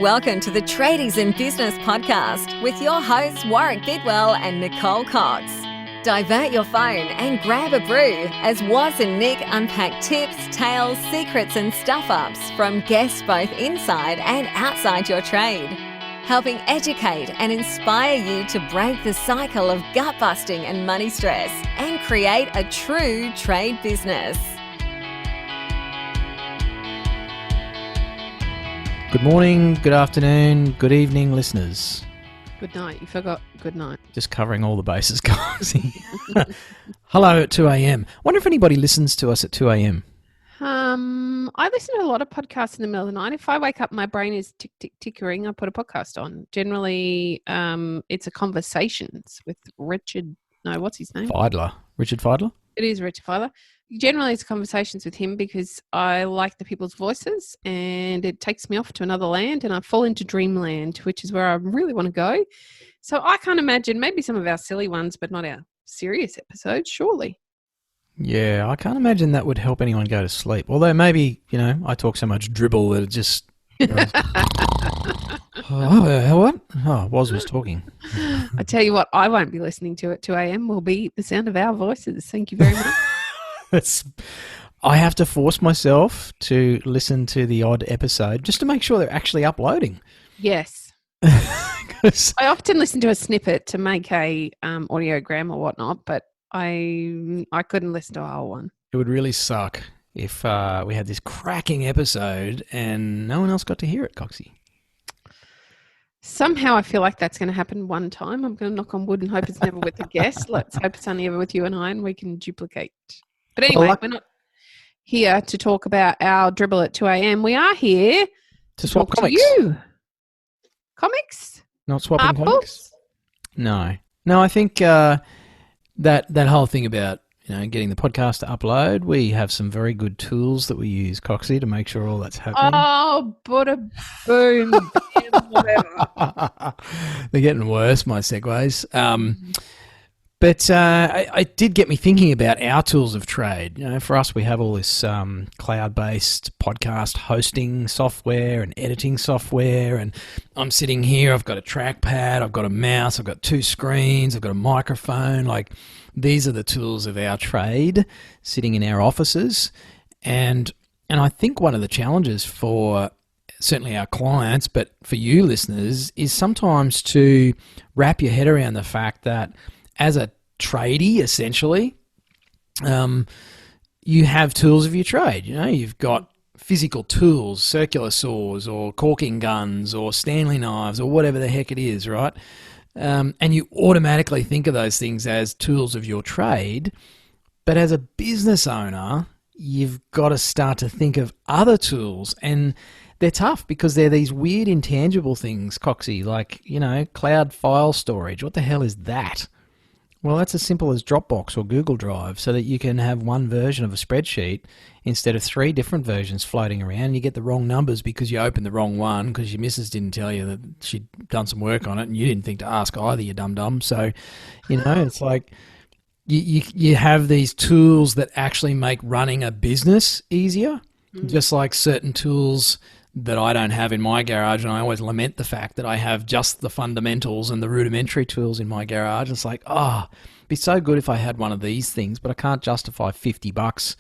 Welcome to the Tradies in Business podcast with your hosts Warwick Bidwell and Nicole Cox. Divert your phone and grab a brew as Waz and Nick unpack tips, tales, secrets and stuff-ups from guests both inside and outside your trade, helping educate and inspire you to break the cycle of gut-busting and money stress and create a true trade business. Good morning, good afternoon, good evening, listeners. Good night. You forgot good night. Just covering all the bases, guys. Hello at 2 a.m. Wonder if anybody listens to us at 2 a.m. I listen to a lot of podcasts in the middle of the night. If I wake up, my brain is tickering, I put a podcast on. Generally, it's a Conversations with Richard. No, what's his name? Feidler. Richard Feidler? It is Richard Feidler. Generally, it's conversations with him because I like the people's voices and it takes me off to another land and I fall into dreamland, which is where I really want to go. So I can't imagine maybe some of our silly ones, but not our serious episodes, surely. Yeah, I can't imagine that would help anyone go to sleep. Although maybe, I talk so much dribble that it just... what? Oh, Woz was talking. I tell you what, I won't be listening to at 2 a.m. will be the sound of our voices. Thank you very much. I have to force myself to listen to the odd episode just to make sure they're actually uploading. Yes. I often listen to a snippet to make a audiogram or whatnot, but I couldn't listen to a whole one. It would really suck if we had this cracking episode and no one else got to hear it, Coxie. Somehow I feel like that's going to happen one time. I'm going to knock on wood and hope it's never with a guest. Let's hope it's only ever with you and I and we can duplicate. But anyway, we're not here to talk about our dribble at 2 a.m. We are here to swap talk comics. To you. Comics? Not swapping Art comics? Books? No, I think that whole thing about getting the podcast to upload, we have some very good tools that we use, Coxie, to make sure all that's happening. Oh, bada boom, whatever. They're getting worse, my segues. But it did get me thinking about our tools of trade. For us, we have all this cloud-based podcast hosting software and editing software. And I'm sitting here, I've got a trackpad, I've got a mouse, I've got two screens, I've got a microphone. Like, these are the tools of our trade sitting in our offices. And I think one of the challenges for certainly our clients, but for you listeners, is sometimes to wrap your head around the fact that as a tradie, essentially, you have tools of your trade. You've got physical tools, circular saws or caulking guns or Stanley knives or whatever the heck it is, right? And you automatically think of those things as tools of your trade. But as a business owner, you've got to start to think of other tools. And they're tough because they're these weird intangible things, Coxie, like, cloud file storage. What the hell is that? Well, that's as simple as Dropbox or Google Drive so that you can have one version of a spreadsheet instead of three different versions floating around. You get the wrong numbers because you opened the wrong one because your missus didn't tell you that she'd done some work on it and you didn't think to ask either, you dum-dum. So, it's like you have these tools that actually make running a business easier, just like certain tools that I don't have in my garage, and I always lament the fact that I have just the fundamentals and the rudimentary tools in my garage. It's like, it'd be so good if I had one of these things, but I can't justify $50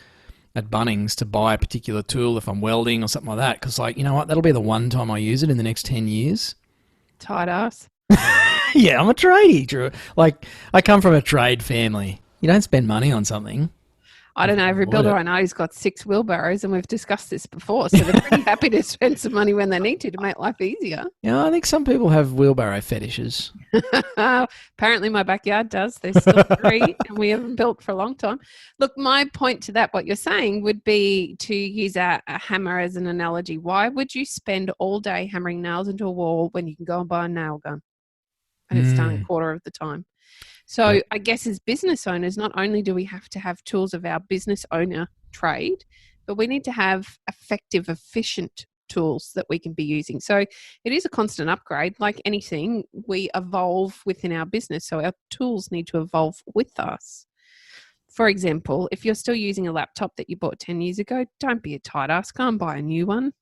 at Bunnings to buy a particular tool if I'm welding or something like that, because, you know what, that'll be the one time I use it in the next 10 years. Tight ass. Yeah, I'm a tradie, Drew. Like, I come from a trade family. You don't spend money on something. I don't know. Every builder I know has got 6 wheelbarrows, and we've discussed this before. So they're pretty happy to spend some money when they need to make life easier. Yeah, I think some people have wheelbarrow fetishes. Apparently, my backyard does. There's still 3, and we haven't built for a long time. Look, my point to that, what you're saying, would be to use a hammer as an analogy. Why would you spend all day hammering nails into a wall when you can go and buy a nail gun, and it's done a quarter of the time? So I guess as business owners, not only do we have to have tools of our business owner trade, but we need to have effective, efficient tools that we can be using. So it is a constant upgrade. Like anything, we evolve within our business. So our tools need to evolve with us. For example, if you're still using a laptop that you bought 10 years ago, don't be a tight ass. Go and buy a new one.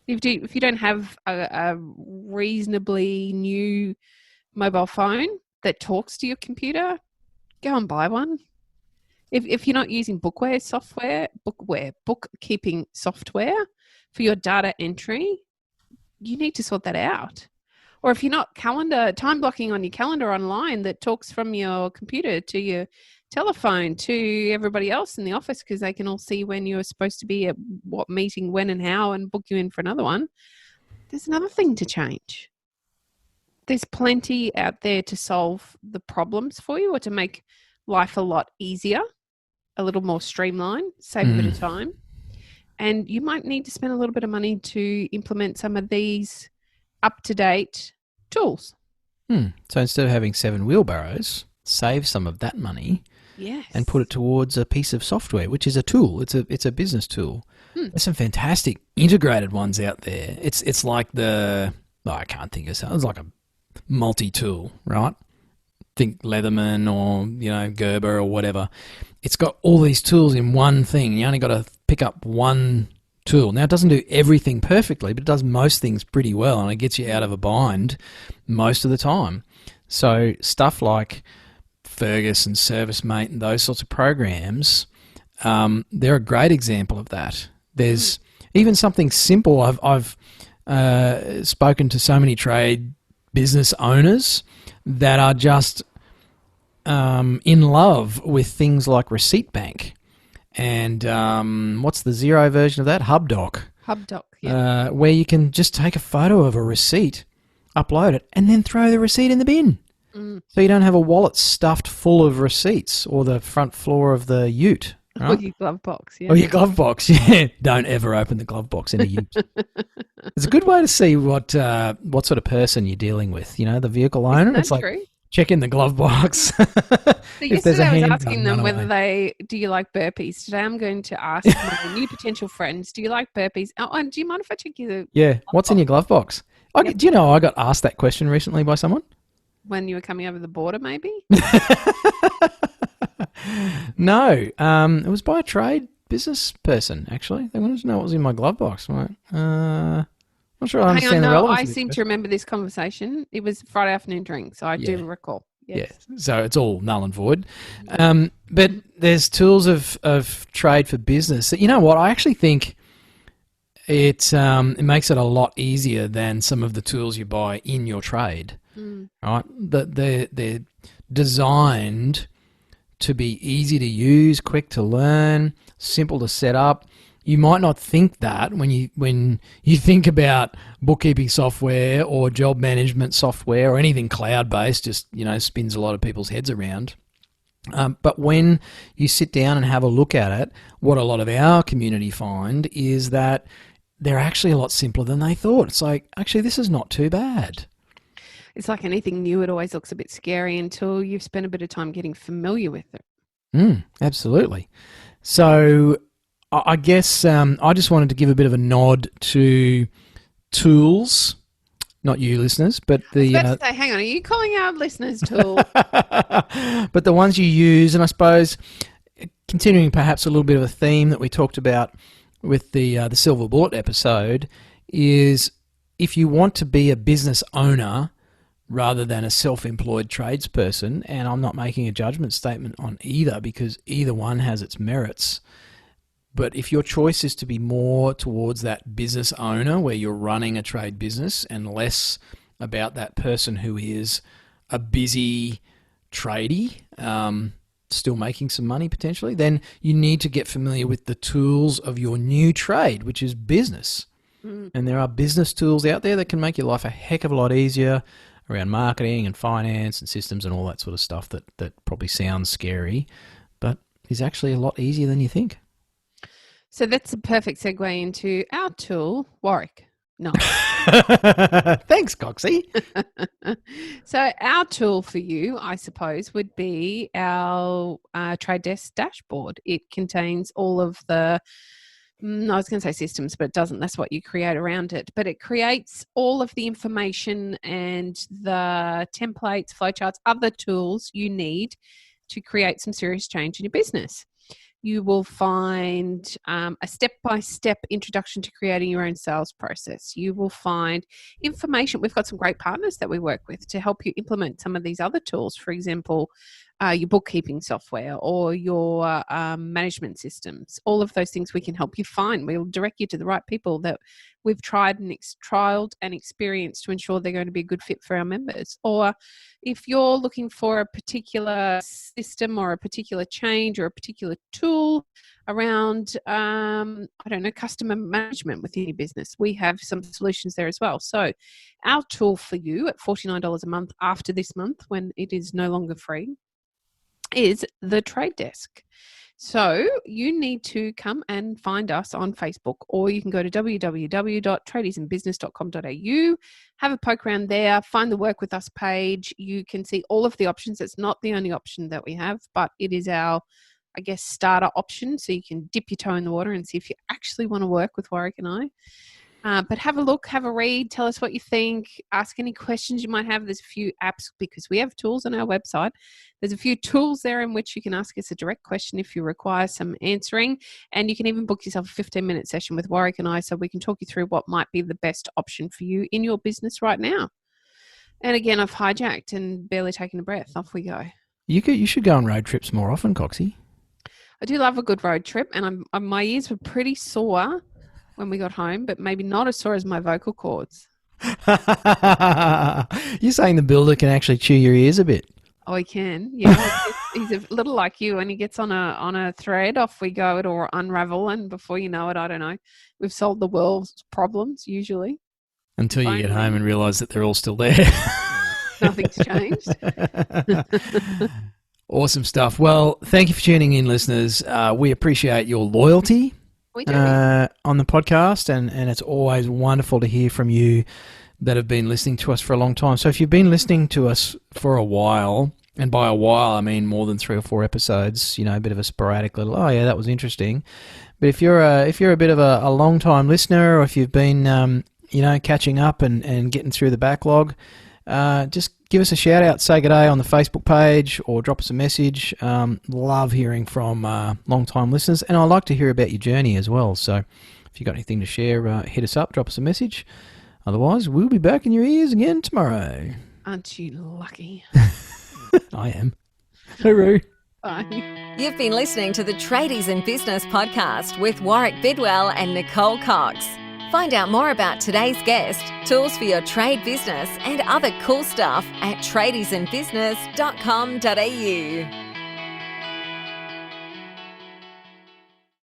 If you don't have a reasonably new mobile phone that talks to your computer, go and buy one. If you're not using bookkeeping software for your data entry, you need to sort that out. Or if you're not time blocking on your calendar online that talks from your computer to your telephone to everybody else in the office, because they can all see when you're supposed to be at what meeting, when and how, and book you in for another one, there's another thing to change. There's plenty out there to solve the problems for you, or to make life a lot easier, a little more streamlined, save a bit of time. And you might need to spend a little bit of money to implement some of these up-to-date tools. So instead of having 7 wheelbarrows, save some of that money. Yes. And put it towards a piece of software, which is a tool. It's a business tool. There's some fantastic integrated ones out there. It's like I can't think of something. It's like a multi-tool, right? Think Leatherman or Gerber or whatever. It's got all these tools in one thing. You only got to pick up one tool. Now, it doesn't do everything perfectly, but it does most things pretty well, and it gets you out of a bind most of the time. So stuff like Fergus and ServiceMate and those sorts of programs, they're a great example of that. There's even something simple. I've spoken to so many trade business owners that are just in love with things like Receipt Bank and what's the Xero version of that? HubDoc. HubDoc, yeah. Where you can just take a photo of a receipt, upload it, and then throw the receipt in the bin. So you don't have a wallet stuffed full of receipts, or the front floor of the ute. Right? Or your glove box, yeah. Or your glove box, yeah. Don't ever open the glove box in a ute. It's a good way to see what sort of person you're dealing with. The vehicle owner. Isn't it's that like, true? check in the glove box. So yesterday I was asking them whether do you like burpees. Today I'm going to ask my new potential friends, do you like burpees? Oh, and do you mind if I check your what's in your glove box? Do you know I got asked that question recently by someone? When you were coming over the border, maybe? No, it was by a trade business person, actually. They wanted to know what was in my glove box. I'm like, not sure I understand the relevance. I seem to remember this conversation. It was Friday afternoon drink, so I do recall. Yes. Yeah, so it's all null and void. But there's tools of trade for business that, you know what, I actually think it makes it a lot easier than some of the tools you buy in your trade. Right? They're designed to be easy to use, quick to learn, simple to set up. You might not think that when you think about bookkeeping software or job management software or anything cloud-based, just spins a lot of people's heads around. But when you sit down and have a look at it, what a lot of our community find is that they're actually a lot simpler than they thought. It's like, actually, this is not too bad. It's like anything new, it always looks a bit scary until you've spent a bit of time getting familiar with it. Absolutely. So I guess I just wanted to give a bit of a nod to tools, not you listeners, but the... I was about to say, hang on, are you calling our listeners tools? But the ones you use, and I suppose continuing perhaps a little bit of a theme that we talked about with the Silver Bullet episode, is if you want to be a business owner rather than a self-employed tradesperson, and I'm not making a judgment statement on either because either one has its merits, but if your choice is to be more towards that business owner where you're running a trade business and less about that person who is a busy tradie, still making some money potentially, then you need to get familiar with the tools of your new trade, which is business. And there are business tools out there that can make your life a heck of a lot easier around marketing and finance and systems and all that sort of stuff that probably sounds scary, but is actually a lot easier than you think. So that's a perfect segue into our tool, Warwick. No. Thanks, Coxie. So our tool for you, I suppose, would be our Trade Desk dashboard. It contains all of the I was going to say systems, but it doesn't. That's what you create around it. But it creates all of the information and the templates, flowcharts, other tools you need to create some serious change in your business. You will find a step-by-step introduction to creating your own sales process. You will find information. We've got some great partners that we work with to help you implement some of these other tools. For example, your bookkeeping software or your management systems. All of those things we can help you find. We'll direct you to the right people that we've trialed and experienced to ensure they're going to be a good fit for our members. Or if you're looking for a particular system or a particular change or a particular tool around, customer management within your business, we have some solutions there as well. So our tool for you at $49 a month after this month, when it is no longer free, is the Trade Desk. So you need to come and find us on Facebook, or you can go to www.tradiesandbusiness.com.au, have a poke around there, find the Work With Us page. You can see all of the options. It's not the only option that we have, but it is our, starter option. So you can dip your toe in the water and see if you actually want to work with Warwick and I. But have a look, have a read, tell us what you think, ask any questions you might have. There's a few apps, because we have tools on our website. There's a few tools there in which you can ask us a direct question if you require some answering. And you can even book yourself a 15-minute session with Warwick and I so we can talk you through what might be the best option for you in your business right now. And again, I've hijacked and barely taken a breath. Off we go. You should go on road trips more often, Coxie. I do love a good road trip, and my ears were pretty sore when we got home, but maybe not as sore as my vocal cords. You're saying the builder can actually chew your ears a bit? Oh, he can. Yeah, he's a little like you. When he gets on a thread, off we go. It'll unravel, and before you know it, I don't know, we've solved the world's problems usually. Until you get home and realise that they're all still there. Nothing's changed. Awesome stuff. Well, thank you for tuning in, listeners. We appreciate your loyalty on the podcast, and it's always wonderful to hear from you that have been listening to us for a long time. So if you've been listening to us for a while, and by a while I mean more than 3 or 4 episodes, a bit of a sporadic little, oh yeah, that was interesting. But if you're a bit of a long time listener, or if you've been catching up and getting through the backlog, just give us a shout out, say good day on the Facebook page, or drop us a message. Love hearing from long time listeners, and I'd like to hear about your journey as well. So if you've got anything to share, hit us up, drop us a message. Otherwise, we'll be back in your ears again tomorrow. Aren't you lucky? I am. Hooroo. Bye. You've been listening to the Tradies in Business podcast with Warwick Bidwell and Nicole Cox. Find out more about today's guest, tools for your trade business, and other cool stuff at tradiesandbusiness.com.au.